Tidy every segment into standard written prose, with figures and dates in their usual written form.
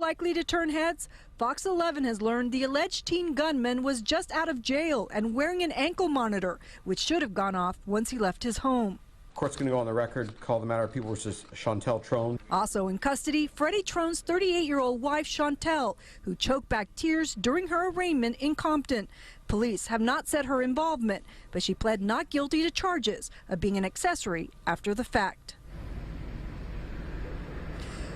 likely to turn heads? Fox 11 has learned the alleged teen gunman was just out of jail and wearing an ankle monitor, which should have gone off once he left his home. Court's going to go on the record, call the matter of People versus Chantel Trone. Also in custody, Freddie Trone's 38-year-old wife, Chantel, who choked back tears during her arraignment in Compton. Police have not said her involvement, but she pled not guilty to charges of being an accessory after the fact.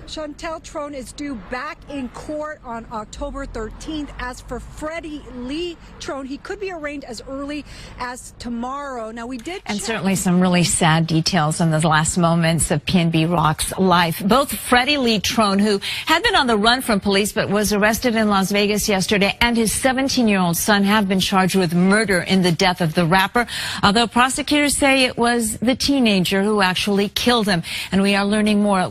Chantel Trone is due back in court on October 13th. As for Freddie Lee Trone, he could be arraigned as early as tomorrow. Now, we did and certainly some really sad details in the last moments of Pnb Rock's life. Both Freddie Lee Trone, who had been on the run from police but was arrested in Las Vegas yesterday, and his 17-year-old son have been charged with murder in the death of the rapper, although prosecutors say it was the teenager who actually killed him. And we are learning more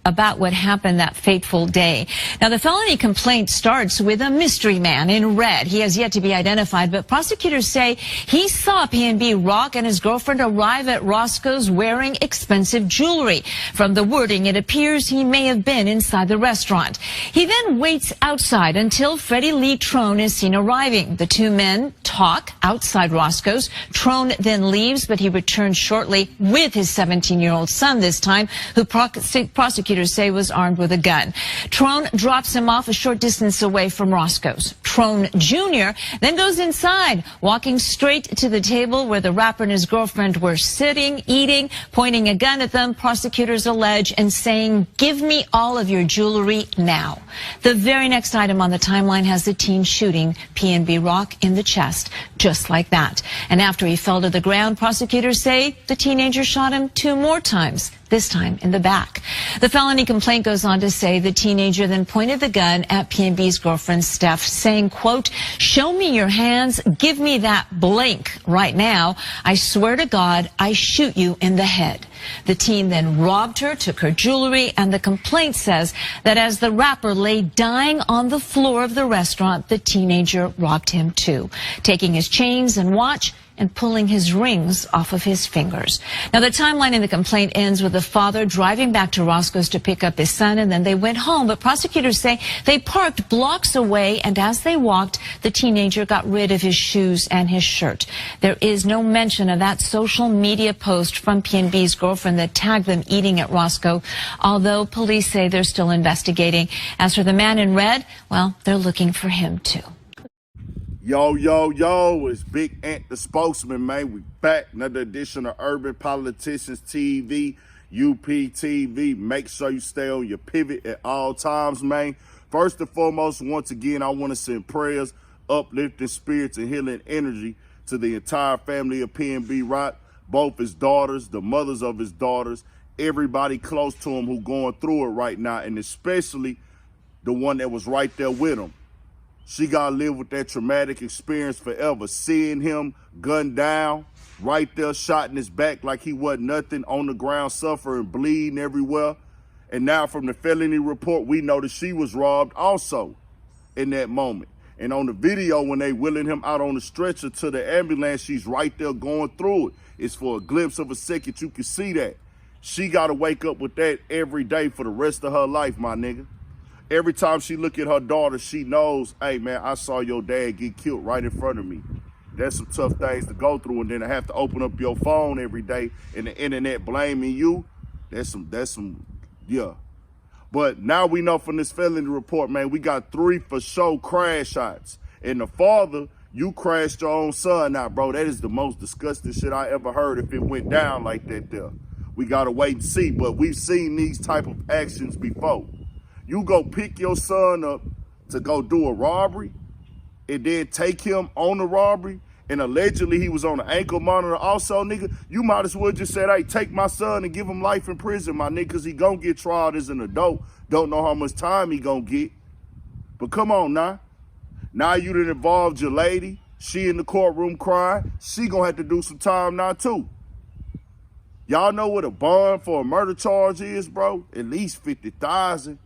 about what happened that fateful day. Now, the felony complaint starts with a mystery man in red. He has yet to be identified, but prosecutors say he saw Pnb Rock and his girlfriend arrive at Roscoe's wearing expensive jewelry. From the wording, it appears he may have been inside the restaurant. He then waits outside until Freddie Lee Trone is seen arriving. The two men talk outside Roscoe's. Trone then leaves, but he returns shortly with his 17-year-old son this time, who prosecutors say was armed with a gun. Trone drops him off a short distance away from Roscoe's. Trone Jr. then goes inside, walking straight to the table where the rapper and his girlfriend were sitting, eating, pointing a gun at them, prosecutors allege, and saying, "Give me all of your jewelry now." The very next item on the timeline has the teen shooting Pnb Rock in the chest, just like that. And after he fell to the ground, prosecutors say the teenager shot him 2 more times, this time in the back. The felony complaint goes on to say the teenager then pointed the gun at Pnb's girlfriend, Steph, saying, quote, "Show me your hands, give me that blank right now. I swear to God, I shoot you in the head." The teen then robbed her, took her jewelry, and the complaint says that as the rapper lay dying on the floor of the restaurant, the teenager robbed him too, taking his chains and watch and pulling his rings off of his fingers. Now, the timeline in the complaint ends with the father driving back to Roscoe's to pick up his son, and then they went home. But prosecutors say they parked blocks away, and as they walked, the teenager got rid of his shoes and his shirt. There is no mention of that social media post from Pnb's girlfriend that tagged them eating at Roscoe, although police say they're still investigating. As for the man in red, well, they're looking for him too. Yo, yo, yo, it's Big Ant the Spokesman, man. We back, another edition of Urban Politicians TV, UPTV. Make sure you stay on your pivot at all times, man. First and foremost, once again, I want to send prayers, uplifting spirits, and healing energy to the entire family of Pnb Rock, both his daughters, the mothers of his daughters, everybody close to him who going through it right now, and especially the one that was right there with him. She got to live with that traumatic experience forever. Seeing him gunned down, right there, shot in his back like he wasn't nothing, on the ground, suffering, bleeding everywhere. And now from the felony report, we know that she was robbed also in that moment. And on the video, when they wheeling him out on the stretcher to the ambulance, she's right there going through it. It's for a glimpse of a second you can see that. She got to wake up with that every day for the rest of her life, my nigga. Every time she look at her daughter, she knows, hey, man, I saw your dad get killed right in front of me. That's some tough things to go through, and then to have to open up your phone every day and the internet blaming you, that's some, yeah. But now we know from this felony report, man, we got 3 for sure crash shots. And the father, you crashed your own son now, bro. That is the most disgusting shit I ever heard if it went down like that there. We got to wait and see, but we've seen these type of actions before. You go pick your son up to go do a robbery and then take him on the robbery, and allegedly he was on an ankle monitor also, nigga, you might as well just say, hey, take my son and give him life in prison, my nigga, because he gonna get tried as an adult. Don't know how much time he gonna get. But come on now. Now you done involved your lady. She in the courtroom crying. She gonna have to do some time now too. Y'all know what a bond for a murder charge is, bro? At least $50,000.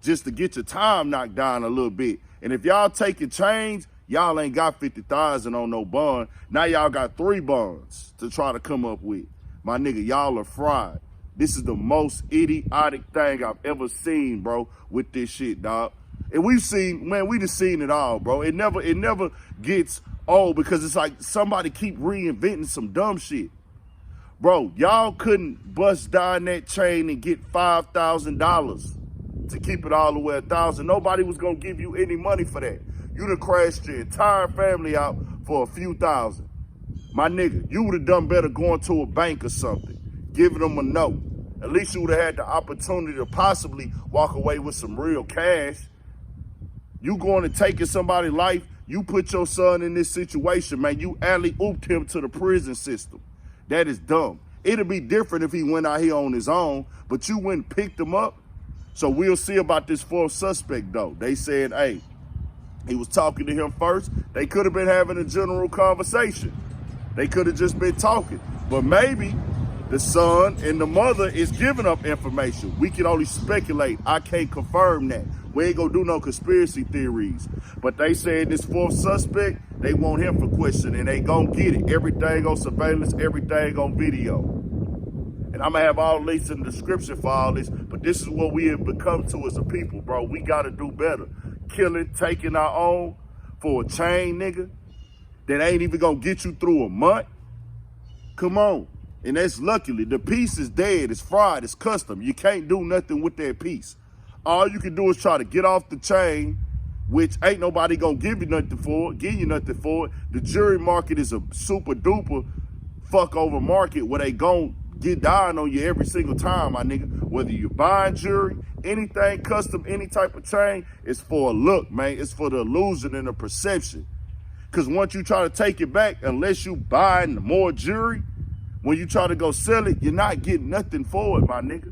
Just to get your time knocked down a little bit. And if y'all taking change, y'all ain't got $50,000 on no bond. Now y'all got 3 bonds to try to come up with. My nigga, y'all are fried. This is the most idiotic thing I've ever seen, bro, with this shit, dog. And we've seen, man, we just seen it all, bro. It never gets old because it's like somebody keep reinventing some dumb shit. Bro, y'all couldn't bust down that chain and get $5,000 to keep it all the way $1,000. Nobody was gonna give you any money for that. You done crashed your entire family out for a few thousand. My nigga, you would have done better going to a bank or something, giving them a note. At least you would have had the opportunity to possibly walk away with some real cash. You going to taking somebody's life, you put your son in this situation, man. You alley-ooped him to the prison system. That is dumb. It'd be different if he went out here on his own, but you went and picked him up. So we'll see about this fourth suspect, though. They said, hey, he was talking to him first. They could have been having a general conversation. They could have just been talking. But maybe the son and the mother is giving up information. We can only speculate. I can't confirm that. We ain't gonna do no conspiracy theories. But they said this fourth suspect, they want him for questioning. They gonna get it. Everything on surveillance, everything on video. And I'm gonna have all links in the description for all this, but this is what we have become to as a people, bro. We gotta do better. Killing, taking our own for a chain, nigga, that ain't even gonna get you through a month. Come on. And that's luckily, the piece is dead, it's fried, it's custom. You can't do nothing with that piece. All you can do is try to get off the chain, which ain't nobody gonna give you nothing for it, The jury market is a super duper fuck over market where they gon' get down on you every single time, my nigga. Whether you buying jewelry, anything custom, any type of chain, it's for a look, man. It's for the illusion and the perception. Because once you try to take it back, unless you buying more jewelry, when you try to go sell it, you're not getting nothing for it, my nigga.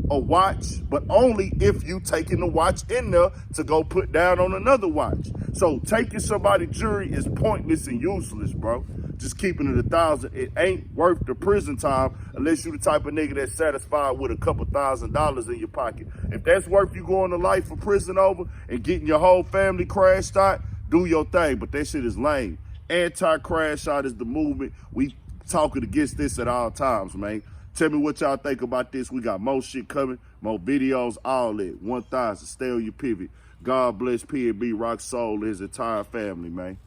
A watch, but only if you taking the watch in there to go put down on another watch. So taking somebody's jewelry is pointless and useless, bro. Just keeping it 1,000, it ain't worth the prison time unless you the type of nigga that's satisfied with a couple $1,000s in your pocket. If that's worth you going to life for prison over and getting your whole family crashed out, do your thing. But that shit is lame. Anti-crash out is the movement. We talking against this at all times, man. Tell me what y'all think about this. We got more shit coming, more videos, all that. 1,000. Stay on your pivot. God bless Pnb Rock Soul and his entire family, man.